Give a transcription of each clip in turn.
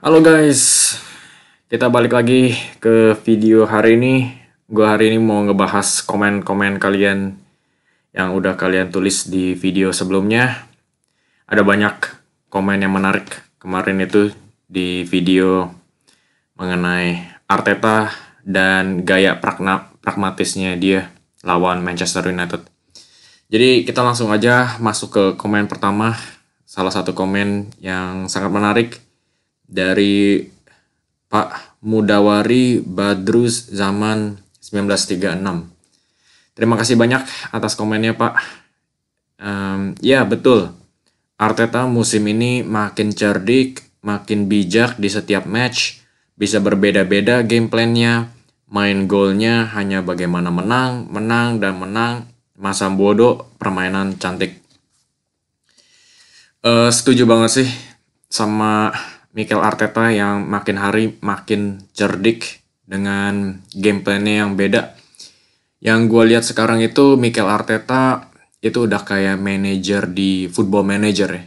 Halo guys, kita balik lagi ke video hari ini. Gue hari ini mau ngebahas komen-komen kalian yang udah kalian tulis di video sebelumnya. Ada banyak komen yang menarik kemarin itu di video mengenai Arteta dan gaya pragmatisnya dia lawan Manchester United. Jadi kita langsung aja masuk ke komen pertama. Salah satu komen yang sangat menarik dari Pak Mudawari Badrus Zaman 1936. Terima kasih banyak atas komennya Pak. Ya betul, Arteta musim ini makin cerdik, makin bijak di setiap match, bisa berbeda-beda game plan-nya, main golnya hanya bagaimana menang, masa bodoh, permainan cantik. Setuju banget sih sama Mikel Arteta yang makin hari makin cerdik dengan game plan-nya yang beda. Yang gue lihat sekarang itu Mikel Arteta itu udah kayak manajer di Football Manager ya.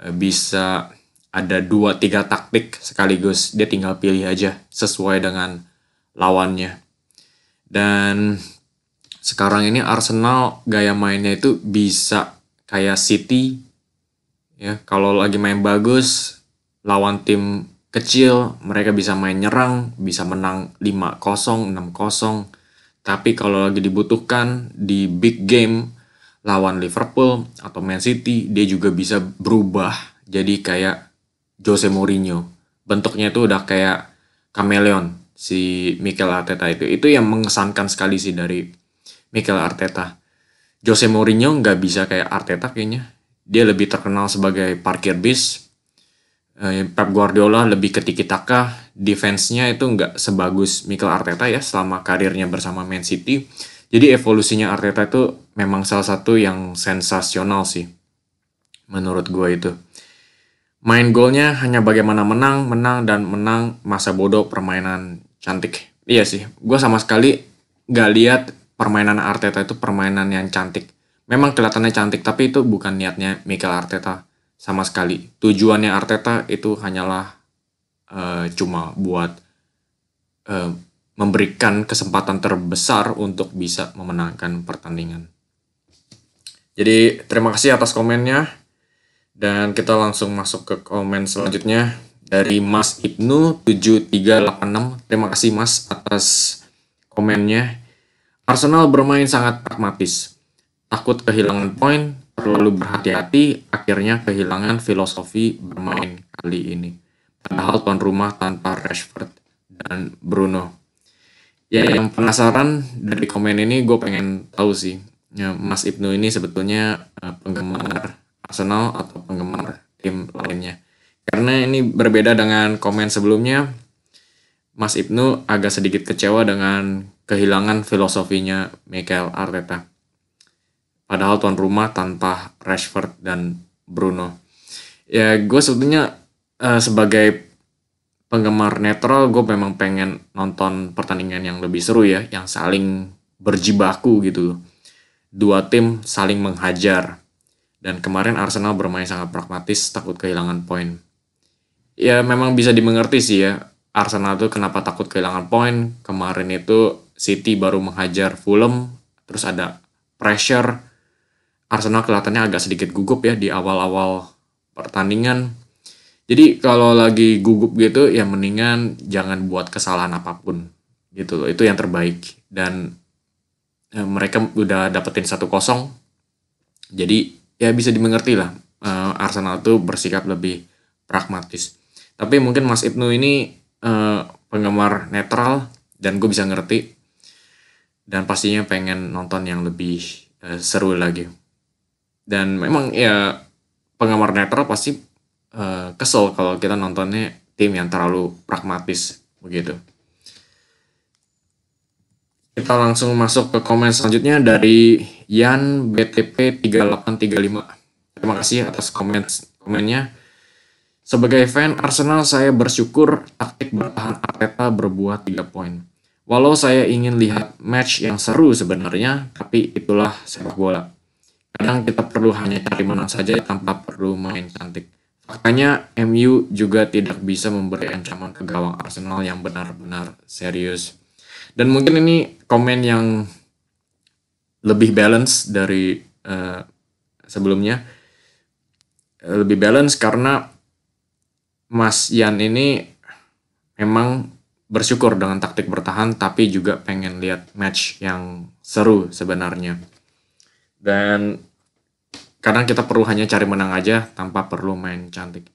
Bisa ada 2-3 taktik sekaligus, dia tinggal pilih aja sesuai dengan lawannya. Dan sekarang ini Arsenal gaya mainnya itu bisa kayak City ya, kalau lagi main bagus lawan tim kecil mereka bisa main nyerang, bisa menang 5-0, 6-0. Tapi kalau lagi dibutuhkan di big game lawan Liverpool atau Man City, dia juga bisa berubah jadi kayak Jose Mourinho. Bentuknya itu udah kayak kameleon si Mikel Arteta itu. Itu yang mengesankan sekali sih dari Mikel Arteta. Jose Mourinho nggak bisa kayak Arteta kayaknya. Dia lebih terkenal sebagai parkir bis. Pep Guardiola lebih ke tiki-taka, defense-nya itu nggak sebagus Mikel Arteta ya selama karirnya bersama Man City. Jadi evolusinya Arteta itu memang salah satu yang sensasional sih, menurut gue itu. Main golnya hanya bagaimana menang, masa bodoh, permainan cantik. Iya sih, gue sama sekali nggak lihat permainan Arteta itu permainan yang cantik. Memang kelihatannya cantik, tapi itu bukan niatnya Mikel Arteta sama sekali. Tujuannya Arteta itu hanyalah cuma buat memberikan kesempatan terbesar untuk bisa memenangkan pertandingan. Jadi terima kasih atas komennya. Dan kita langsung masuk ke komen selanjutnya dari Mas Ibnu 7386. Terima kasih Mas atas komennya. Arsenal bermain sangat pragmatis. Takut kehilangan poin, terlalu berhati-hati, akhirnya kehilangan filosofi bermain kali ini. Padahal tuan rumah tanpa Rashford dan Bruno. Ya, yang penasaran dari komen ini gue pengen tahu sih, ya, Mas Ibnu ini sebetulnya penggemar Arsenal atau penggemar tim lainnya. Karena ini berbeda dengan komen sebelumnya, Mas Ibnu agak sedikit kecewa dengan kehilangan filosofinya Mikel Arteta. Padahal tuan rumah tanpa Rashford dan Bruno. Ya gue sebetulnya sebagai penggemar netral gue memang pengen nonton pertandingan yang lebih seru ya. Yang saling berjibaku gitu. Dua tim saling menghajar. Dan kemarin Arsenal bermain sangat pragmatis, takut kehilangan poin. Ya memang bisa dimengerti sih ya. Arsenal tuh kenapa takut kehilangan poin. Kemarin itu City baru menghajar Fulham. Terus ada pressure. Arsenal kelihatannya agak sedikit gugup ya di awal-awal pertandingan. Jadi kalau lagi gugup gitu ya mendingan jangan buat kesalahan apapun gitu loh. Itu yang terbaik. Dan mereka udah dapetin 1-0. Jadi ya bisa dimengerti lah. Arsenal tuh bersikap lebih pragmatis. Tapi mungkin Mas Ibnu ini penggemar netral dan gue bisa ngerti. Dan pastinya pengen nonton yang lebih seru lagi. Dan memang ya penggemar netral pasti kesel kalau kita nontonnya tim yang terlalu pragmatis begitu. Kita langsung masuk ke komen selanjutnya dari Yan BTP 3835. Terima kasih atas komennya. Sebagai fan Arsenal saya bersyukur taktik bertahan Arteta berbuah 3 poin. Walau saya ingin lihat match yang seru sebenarnya, tapi itulah sepak bola. Kadang kita perlu hanya cari menang saja tanpa perlu main cantik. faktanya MU juga tidak bisa memberi ancaman ke gawang Arsenal yang benar-benar serius. Dan mungkin ini komen yang lebih balance dari sebelumnya. Lebih balance karena Mas Yan ini memang bersyukur dengan taktik bertahan, tapi juga pengen lihat match yang seru sebenarnya. Dan kadang kita perlu hanya cari menang aja tanpa perlu main cantik.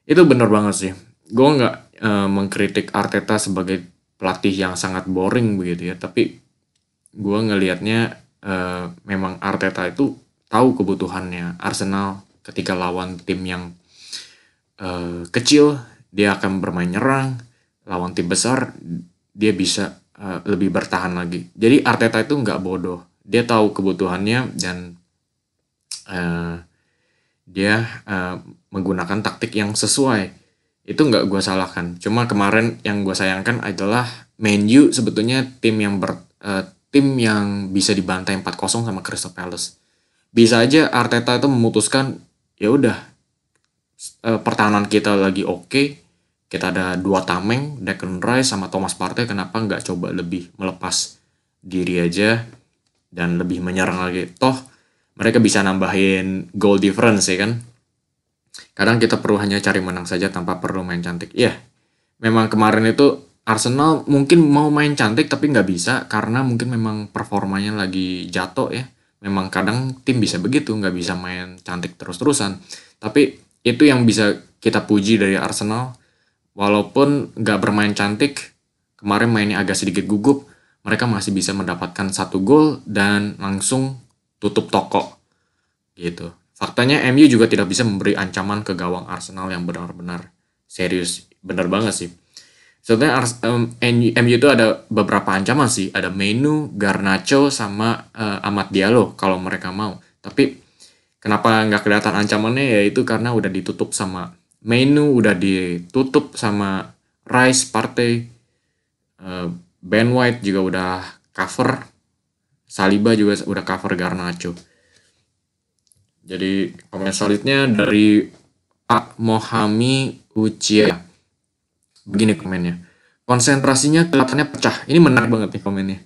Itu bener banget sih. Gue nggak mengkritik Arteta sebagai pelatih yang sangat boring begitu ya, tapi gue ngelihatnya memang Arteta itu tahu kebutuhannya Arsenal ketika lawan tim yang kecil, dia akan bermain nyerang. Lawan tim besar, dia bisa lebih bertahan lagi. Jadi Arteta itu nggak bodoh. Dia tahu kebutuhannya dan dia menggunakan taktik yang sesuai. Itu nggak gue salahkan. Cuma kemarin yang gue sayangkan adalah Man U sebetulnya tim yang bisa dibantai 4-0 sama Crystal Palace. Bisa aja Arteta itu memutuskan, ya udah, pertahanan kita lagi oke, kita ada 2 tameng, Declan Rice sama Thomas Partey, kenapa nggak coba lebih melepas diri aja dan lebih menyerang lagi. Toh mereka bisa nambahin goal difference ya kan. Kadang kita perlu hanya cari menang saja tanpa perlu main cantik. Ya, memang kemarin itu Arsenal mungkin mau main cantik tapi nggak bisa karena mungkin memang performanya lagi jatuh ya. Memang kadang tim bisa begitu, nggak bisa main cantik terus-terusan. Tapi itu yang bisa kita puji dari Arsenal. Walaupun nggak bermain cantik, kemarin mainnya agak sedikit gugup, mereka masih bisa mendapatkan 1 gol dan langsung tutup toko. Gitu. Faktanya MU juga tidak bisa memberi ancaman ke gawang Arsenal yang benar-benar serius. Benar banget sih. Sebenarnya MU itu ada beberapa ancaman sih. Ada Mainu, Garnacho, sama Amad Diallo kalau mereka mau. Tapi kenapa nggak kelihatan ancamannya, yaitu karena udah ditutup sama Mainu, udah ditutup sama Rice, Partey, Ben White juga udah cover, Saliba juga udah cover Garnacho. Jadi komen selanjutnya dari Pak Mohami Ucia. Begini komennya. Konsentrasinya kelihatannya pecah. Ini menarik banget nih komennya.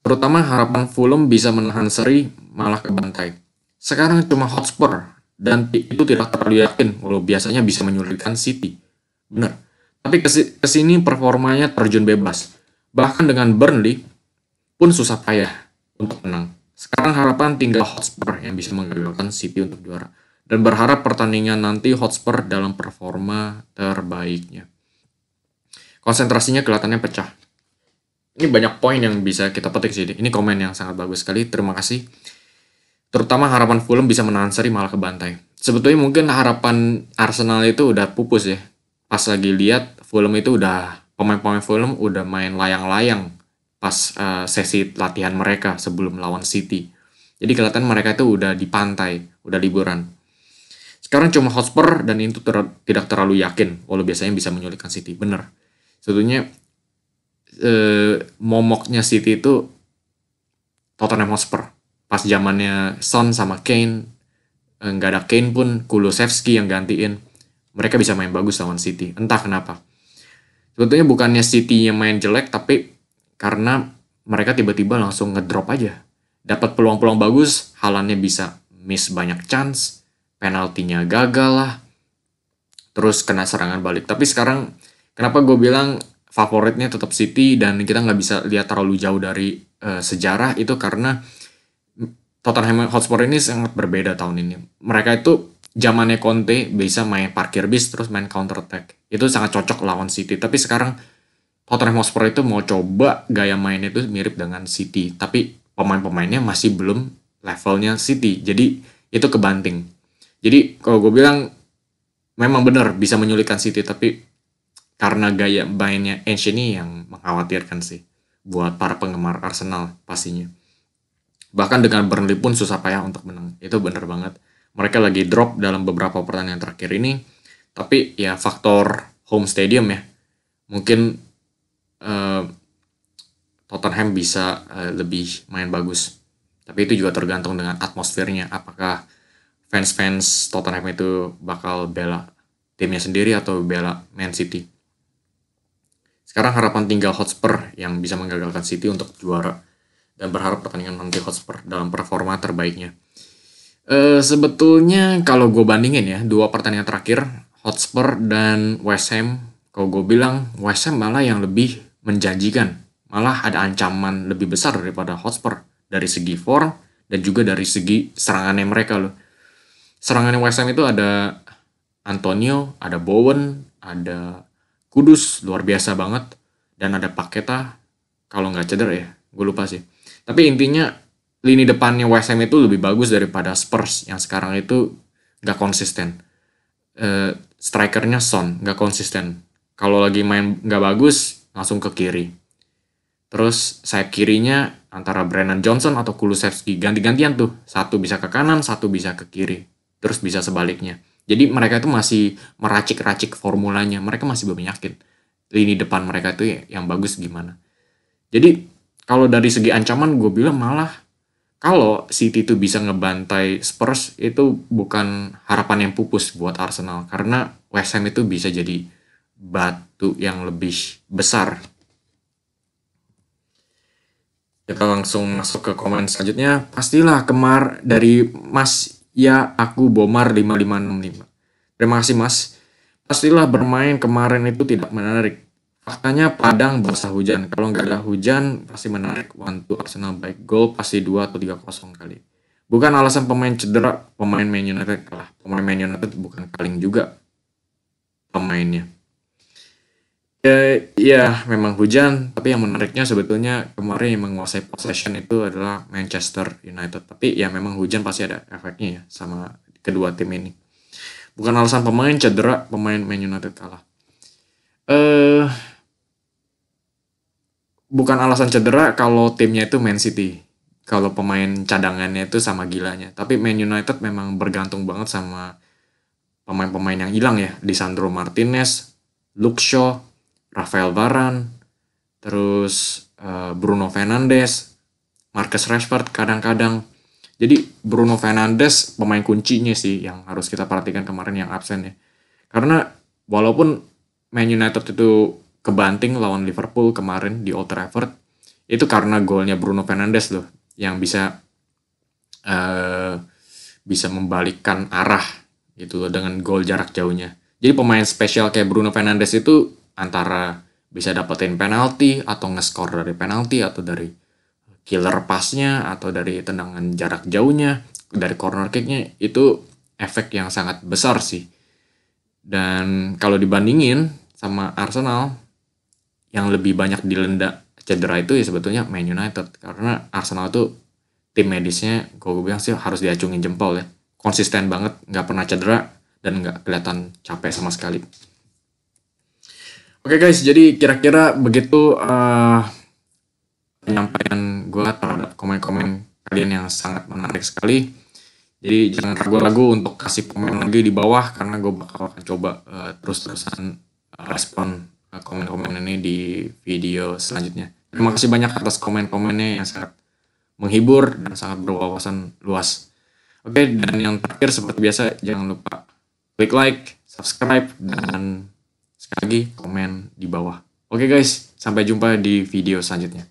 Terutama harapan Fulham bisa menahan seri malah kebantai. Sekarang cuma Hotspur dan itu tidak terlalu yakin walau biasanya bisa menyulitkan City. Benar. Tapi kesini performanya terjun bebas. Bahkan dengan Burnley pun susah payah untuk menang. Sekarang harapan tinggal Hotspur yang bisa menggagalkan City untuk juara. Dan berharap pertandingan nanti Hotspur dalam performa terbaiknya. Konsentrasinya kelihatannya pecah. Ini banyak poin yang bisa kita petik sih. Ini komen yang sangat bagus sekali. Terima kasih. Terutama harapan Fulham bisa menahan seri malah kebantai. Sebetulnya mungkin harapan Arsenal itu udah pupus ya. Pas lagi lihat Fulham itu udah, pemain-pemain Fulham udah main layang-layang pas sesi latihan mereka sebelum lawan City. Jadi kelihatan mereka itu udah di pantai, udah liburan. Sekarang cuma Hotspur dan itu tidak terlalu yakin, walau biasanya bisa menyulitkan City. Bener. Sebetulnya momoknya City itu Tottenham Hotspur. Pas zamannya Son sama Kane, nggak ada Kane pun, Kulusevski yang gantiin. Mereka bisa main bagus lawan City. Entah kenapa. Sebetulnya bukannya City yang main jelek, tapi karena mereka tiba-tiba langsung ngedrop aja. Dapat peluang-peluang bagus, Haalandnya bisa miss banyak chance, penaltinya gagal lah, terus kena serangan balik. Tapi sekarang, kenapa gue bilang favoritnya tetap City dan kita nggak bisa lihat terlalu jauh dari sejarah, itu karena Tottenham Hotspur ini sangat berbeda tahun ini. Mereka itu zamannya Conte bisa main parkir bis terus main counter attack. Itu sangat cocok lawan City. Tapi sekarang Tottenham Hotspur itu mau coba gaya mainnya itu mirip dengan City. Tapi pemain-pemainnya masih belum levelnya City. Jadi itu kebanting. Jadi kalau gue bilang memang benar bisa menyulitkan City. Tapi karena gaya mainnya Ange ini yang mengkhawatirkan sih. Buat para penggemar Arsenal pastinya. Bahkan dengan Burnley pun susah payah untuk menang. Itu benar banget. Mereka lagi drop dalam beberapa pertandingan terakhir ini. Tapi ya faktor home stadium ya. Mungkin Tottenham bisa lebih main bagus. Tapi itu juga tergantung dengan atmosfernya. Apakah fans Tottenham itu bakal bela timnya sendiri atau bela Man City. Sekarang harapan tinggal Hotspur yang bisa menggagalkan City untuk juara dan berharap pertandingan nanti Hotspur dalam performa terbaiknya. Sebetulnya kalau gue bandingin ya, 2 pertandingan terakhir Hotspur dan West Ham, kalau gue bilang West Ham malah yang lebih menjanjikan, malah ada ancaman lebih besar daripada Hotspur dari segi form dan juga dari segi serangannya mereka loh. Serangannya West Ham itu ada Antonio, ada Bowen, ada Kudus, luar biasa banget, dan ada Paqueta kalau nggak cedera ya, gue lupa sih. Tapi intinya lini depannya West Ham itu lebih bagus daripada Spurs yang sekarang itu nggak konsisten. Strikernya Son nggak konsisten. Kalau lagi main nggak bagus langsung ke kiri. Terus sayap kirinya antara Brennan Johnson atau Kulusevski ganti-gantian tuh. Satu bisa ke kanan, satu bisa ke kiri. Terus bisa sebaliknya. Jadi mereka itu masih meracik-racik formulanya. Mereka masih belum yakin lini depan mereka itu yang bagus gimana. Jadi kalau dari segi ancaman gue bilang malah kalau City itu bisa ngebantai Spurs itu bukan harapan yang pupus buat Arsenal. Karena West Ham itu bisa jadi batu yang lebih besar. Kita langsung masuk ke komen selanjutnya. Pastilah dari Mas ya aku Bomar 5565. Terima kasih Mas. Pastilah bermain kemarin itu tidak menarik. Faktanya Padang basah hujan. Kalau nggak ada hujan pasti menarik. 1-2 Arsenal baik gol pasti 2 atau 3-0 kali. Bukan alasan pemain cedera, pemain Man United kalah. Pemain Man United bukan paling juga pemainnya. Ya, memang hujan, tapi yang menariknya sebetulnya kemarin yang menguasai possession itu adalah Manchester United. Tapi ya memang hujan pasti ada efeknya ya sama kedua tim ini. Bukan alasan pemain cedera, pemain Man United kalah. Bukan alasan cedera kalau timnya itu Man City. Kalau pemain cadangannya itu sama gilanya. Tapi Man United memang bergantung banget sama pemain-pemain yang hilang ya. Lisandro Martinez, Luke Shaw, Rafael Varane, terus Bruno Fernandes, Marcus Rashford kadang-kadang. Jadi Bruno Fernandes pemain kuncinya sih yang harus kita perhatikan kemarin yang absen ya. Karena walaupun Man United itu kebanting lawan Liverpool kemarin di Old Trafford, itu karena golnya Bruno Fernandes loh yang bisa membalikkan arah gitu loh dengan gol jarak jauhnya. Jadi pemain spesial kayak Bruno Fernandes itu antara bisa dapetin penalti atau nge-score dari penalti atau dari killer pass-nya atau dari tendangan jarak jauhnya, dari corner kick-nya, itu efek yang sangat besar sih. Dan kalau dibandingin sama Arsenal yang lebih banyak dilanda cedera itu ya sebetulnya Man United, karena Arsenal itu tim medisnya gue bilang sih harus diacungin jempol ya, konsisten banget, nggak pernah cedera dan nggak kelihatan capek sama sekali. Oke guys, jadi kira-kira begitu penyampaian gue terhadap komen-komen kalian yang sangat menarik sekali. Jadi jangan ragu-ragu untuk kasih komen lagi di bawah karena gue bakal coba terus-terusan respon komen-komen ini di video selanjutnya. Terima kasih banyak atas komen-komennya yang sangat menghibur dan sangat berwawasan luas. Oke, dan yang terakhir seperti biasa jangan lupa klik like, subscribe, dan sekali lagi komen di bawah. Oke guys, sampai jumpa di video selanjutnya.